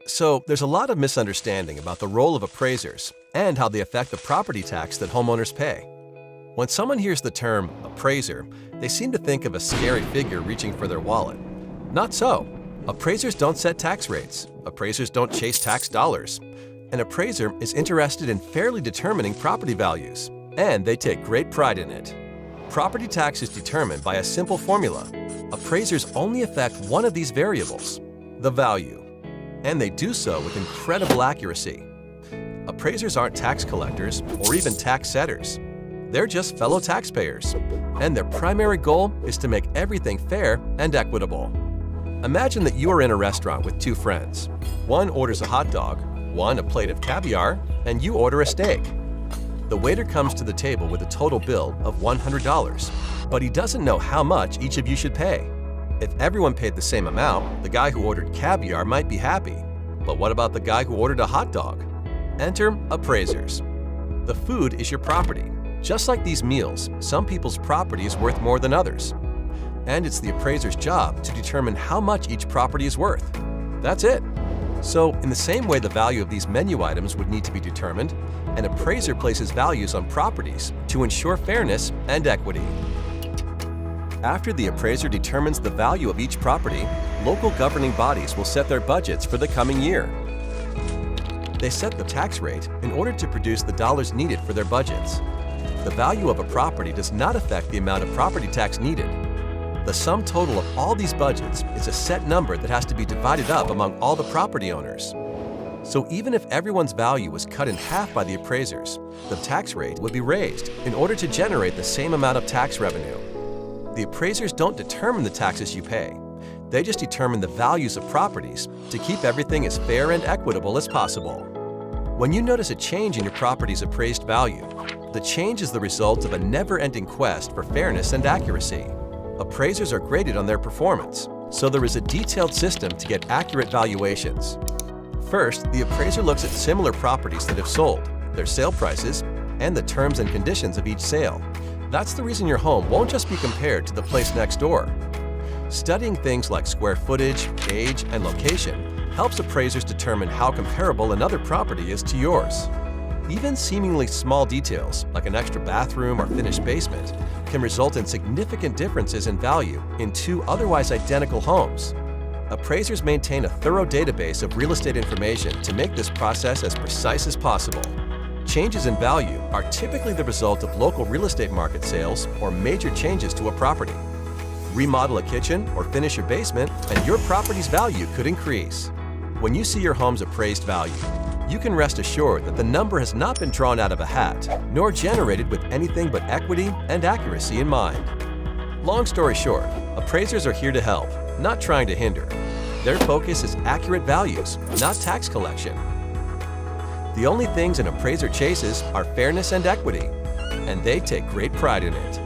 So, there's a lot of misunderstanding about the role of appraisers and how they affect the property tax that homeowners pay. When someone hears the term appraiser, they seem to think of a scary figure reaching for their wallet. Not so. Appraisers don't set tax rates. Appraisers don't chase tax dollars. An appraiser is interested in fairly determining property values, and they take great pride in it. Property tax is determined by a simple formula. Appraisers only affect one of these variables, the value, and they do so with incredible accuracy. Appraisers aren't tax collectors or even tax setters. They're just fellow taxpayers, and their primary goal is to make everything fair and equitable. Imagine that you are in a restaurant with two friends. One orders a hot dog, one a plate of caviar, and you order a steak. The waiter comes to the table with a total bill of $100, but he doesn't know how much each of you should pay. If everyone paid the same amount, the guy who ordered caviar might be happy. But what about the guy who ordered a hot dog? Enter appraisers. The food is your property. Just like these meals, some people's property is worth more than others. And it's the appraiser's job to determine how much each property is worth. That's it. So, in the same way the value of these menu items would need to be determined, an appraiser places values on properties to ensure fairness and equity. After the appraiser determines the value of each property, local governing bodies will set their budgets for the coming year. They set the tax rate in order to produce the dollars needed for their budgets. The value of a property does not affect the amount of property tax needed. The sum total of all these budgets is a set number that has to be divided up among all the property owners. So even if everyone's value was cut in half by the appraisers, the tax rate would be raised in order to generate the same amount of tax revenue. The appraisers don't determine the taxes you pay. They just determine the values of properties to keep everything as fair and equitable as possible. When you notice a change in your property's appraised value, the change is the result of a never-ending quest for fairness and accuracy. Appraisers are graded on their performance, so there is a detailed system to get accurate valuations. First, the appraiser looks at similar properties that have sold, their sale prices, and the terms and conditions of each sale. That's the reason your home won't just be compared to the place next door. Studying things like square footage, age, and location helps appraisers determine how comparable another property is to yours. Even seemingly small details, like an extra bathroom or finished basement, can result in significant differences in value in two otherwise identical homes. Appraisers maintain a thorough database of real estate information to make this process as precise as possible. Changes in value are typically the result of local real estate market sales or major changes to a property. Remodel a kitchen or finish your basement, and your property's value could increase. When you see your home's appraised value, you can rest assured that the number has not been drawn out of a hat, nor generated with anything but equity and accuracy in mind. Long story short, appraisers are here to help, not trying to hinder. Their focus is accurate values, not tax collection. The only things an appraiser chases are fairness and equity, and they take great pride in it.